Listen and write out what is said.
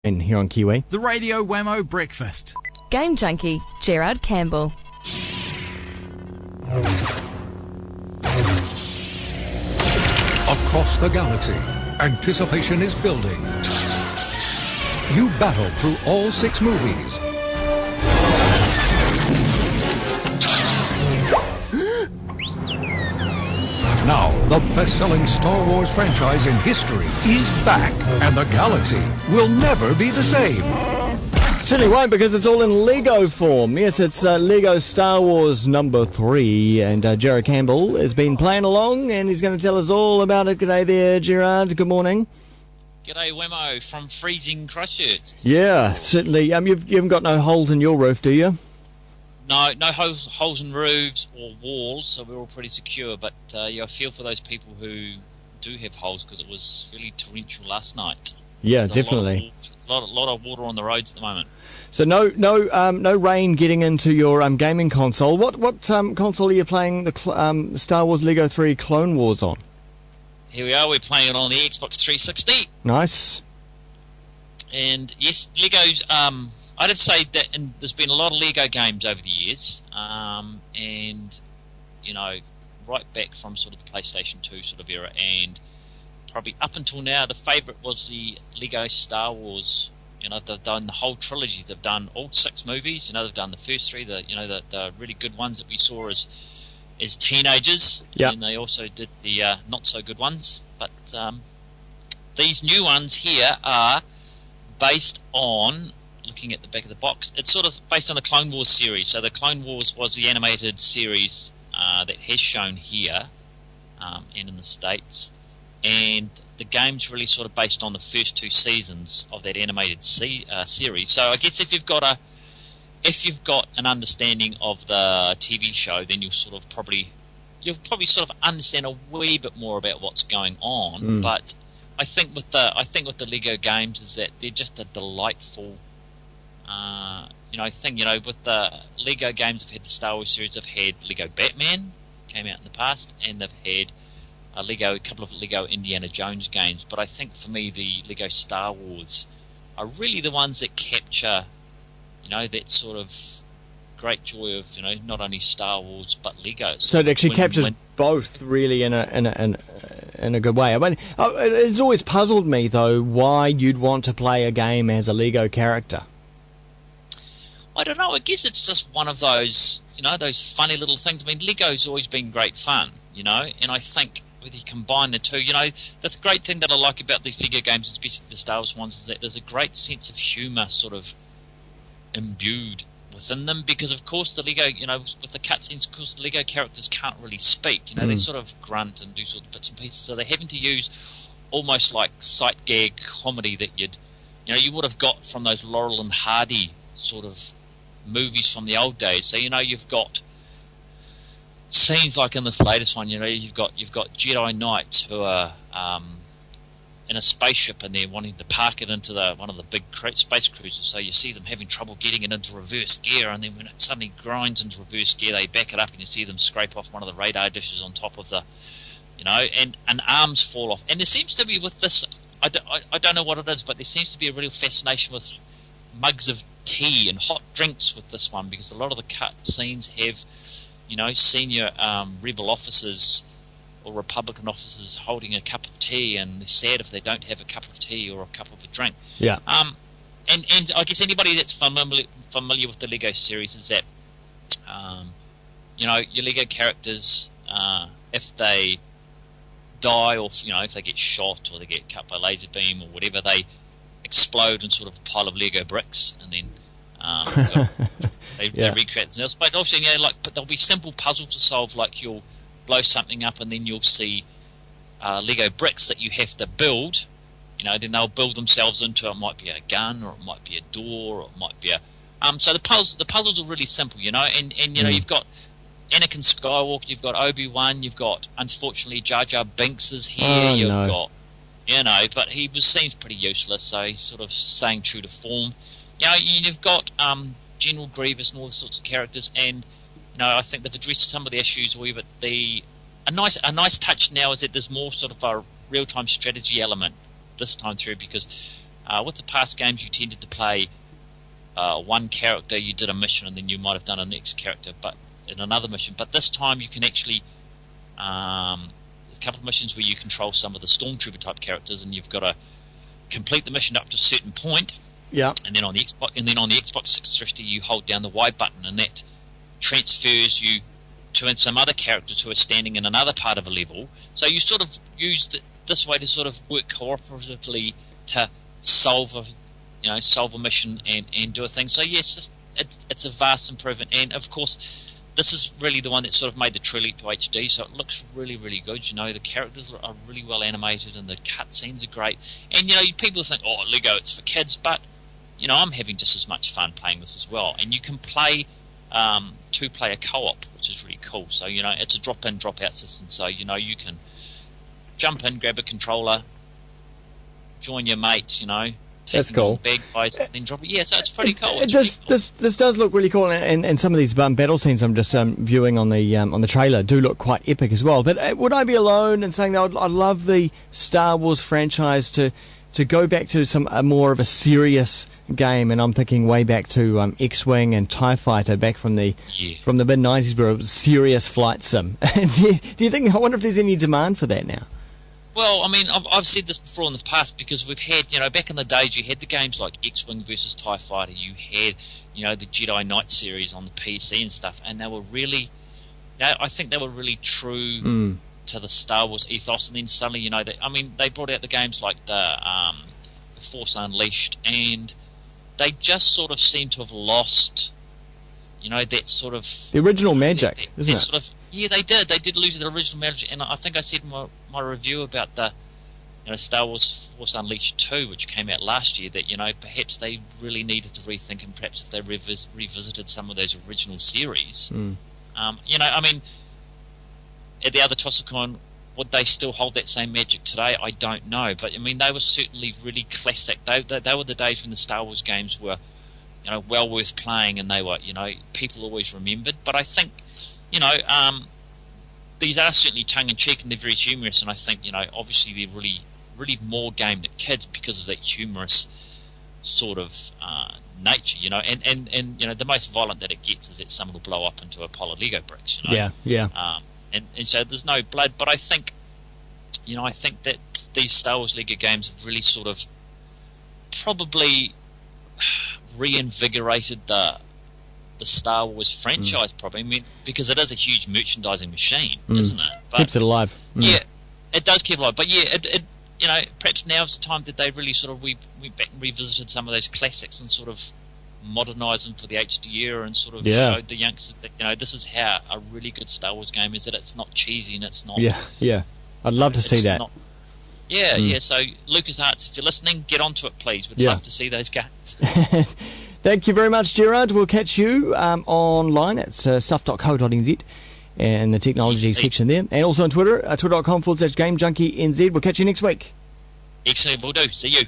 Here on Kiwi. The Radio Wammo Breakfast. Game junkie, Gerard Campbell. Across the galaxy, anticipation is building. You battle through all 6 movies. Now, the best-selling Star Wars franchise in history is back, and the galaxy will never be the same. Certainly won't, because it's all in Lego form. Yes, it's Lego Star Wars number 3, and Gerard Campbell has been playing along, and he's going to tell us all about it. G'day there, Gerard. Good morning. G'day, Wammo, from freezing Christchurch. Yeah, certainly. You haven't got no holes in your roof, do you? No holes in roofs or walls, so we're all pretty secure. But I feel for those people who do have holes, because it was really torrential last night. Yeah, definitely. There's a lot of water on the roads at the moment. So no rain getting into your gaming console. What console are you playing the Star Wars Lego 3 Clone Wars on? Here we are. We're playing it on the Xbox 360. Nice. And yes, Lego's. I'd say that, and there's been a lot of Lego games over the years, and right back from sort of the PlayStation 2 sort of era, and probably up until now, the favourite was the Lego Star Wars. They've done the whole trilogy. They've done all 6 movies. They've done the first 3, the really good ones that we saw as teenagers, yep. And they also did the not so good ones. But these new ones here are based on. Looking at the back of the box, it's sort of based on the Clone Wars series. So the Clone Wars was the animated series that has shown here and in the States, and the game's really sort of based on the first 2 seasons of that animated series. So I guess if you've got an understanding of the TV show, then you'll probably sort of understand a wee bit more about what's going on. But I think with the Lego games is that they're just a delightful. With the Lego games, they've had the Star Wars series, they've had Lego Batman, came out in the past, and they've had a couple of Lego Indiana Jones games. But I think for me, the Lego Star Wars are really the ones that capture, that sort of great joy of, not only Star Wars but Lego. So it actually captures both really in a good way. I mean, it's always puzzled me though why you'd want to play a game as a Lego character. I don't know. I guess it's just one of those, those funny little things. I mean, Lego's always been great fun, and I think whether you combine the two, that's the great thing that I like about these Lego games, especially the Star Wars ones, is that there's a great sense of humour sort of imbued within them, because of course the Lego, with the cutscenes, of course the Lego characters can't really speak, they sort of grunt and do sort of bits and pieces, so they're having to use almost like sight gag comedy that you would have got from those Laurel and Hardy sort of movies from the old days. So you've got scenes like in this latest one, you've got Jedi Knights who are in a spaceship and they're wanting to park it into one of the big space cruisers. So you see them having trouble getting it into reverse gear, and then when it suddenly grinds into reverse gear, they back it up and you see them scrape off one of the radar dishes on top of the, and arms fall off. And there seems to be with this, I don't know what it is, but there seems to be a real fascination with mugs of tea and hot drinks with this one, because a lot of the cut scenes have, senior rebel officers or Republican officers holding a cup of tea, and they're sad if they don't have a cup of tea or a cup of a drink. Yeah. And I guess anybody that's familiar with the Lego series is that, your Lego characters, if they die or if they get shot or they get cut by a laser beam or whatever, they explode in sort of a pile of Lego bricks, and then they recreate themselves. But also, but there'll be simple puzzles to solve, like you'll blow something up and then you'll see Lego bricks that you have to build. Then they'll build themselves into, it might be a gun, or it might be a door, or it might be a so the puzzles are really simple, and you've got Anakin Skywalker, you've got Obi-Wan, you've got, unfortunately, Jar Jar Binks is here, got but he seems pretty useless, so he's sort of staying true to form. You've got General Grievous and all those sorts of characters, and I think they've addressed some of the issues. But a nice touch now is that there's more sort of a real-time strategy element this time through, because With the past games, you tended to play one character, you did a mission, and then you might have done a next character, but in another mission. But this time, you can actually there's a couple of missions where you control some of the stormtrooper type characters, and you've got to complete the mission up to a certain point. Yeah. And then on the Xbox 360, you hold down the Y button, and that transfers you to some other characters who are standing in another part of a level. So you sort of use this way to sort of work cooperatively to solve a mission and do a thing. So yes, it's a vast improvement, and of course, this is really the one that sort of made the true leap to HD. So it looks really, really good. You know, the characters are really well animated, and the cutscenes are great. And you know, people think, "Oh, Lego, it's for kids," but you know, I'm having just as much fun playing this as well. And you can play 2-player co-op, which is really cool. So you know, it's a drop-in, drop-out system. So you know, you can jump in, grab a controller, join your mates. You know. That's cool. Big guys, and then drop it. Yeah, so it's pretty cool. This does look really cool, and some of these battle scenes I'm just viewing on the trailer do look quite epic as well. But would I be alone in saying that I'd love the Star Wars franchise to go back to a more of a serious game? And I'm thinking way back to X-Wing and TIE Fighter back from the mid-90s, where it was serious flight sim. do you think? I wonder if there's any demand for that now. Well, I mean, I've said this before in the past, because we've had, you know, back in the days, you had the games like X-Wing versus TIE Fighter, you had, you know, the Jedi Knight series on the PC and stuff, and they were really, I think they were really true to the Star Wars ethos. And then suddenly, you know, they brought out the games like the Force Unleashed, and they just sort of seem to have lost, you know, that sort of the original magic, isn't it? Sort of, yeah, they did. They did lose the original magic, and I think I said in my review about the, you know, Star Wars Force Unleashed 2, which came out last year, that, you know, perhaps they really needed to rethink, and perhaps if they revisited some of those original series, you know, I mean, at the other toss of coin, would they still hold that same magic today? I don't know, but I mean, they were certainly really classic. They were the days when the Star Wars games were, you know, well worth playing, and they were, you know, people always remembered. But I think, you know, these are certainly tongue-in-cheek, and they're very humorous, and I think, you know, obviously they're really, really more gamed at kids because of that humorous sort of nature, you know, and you know, the most violent that it gets is that someone will blow up into a pile of Lego bricks, you know. Yeah. And so there's no blood, but I think, you know, I think that these Star Wars Lego games have really sort of probably reinvigorated the Star Wars franchise, probably. I mean, because it is a huge merchandising machine, isn't it? But, keeps it alive. Yeah, it does keep it alive. But yeah, it you know, perhaps now's the time that they really sort of went back and revisited some of those classics and sort of modernised them for the HD era, and sort of showed the youngsters that, you know, this is how a really good Star Wars game is, that it's not cheesy and it's not. Yeah. I'd love to see that. Yeah. So LucasArts, if you're listening, get onto it, please. We'd love to see those games. Thank you very much, Gerard. We'll catch you online at stuff.co.nz in the technology section there, and also on Twitter, twitter.com/GameJunkieNZ. We'll catch you next week. Excellent, will do. See you.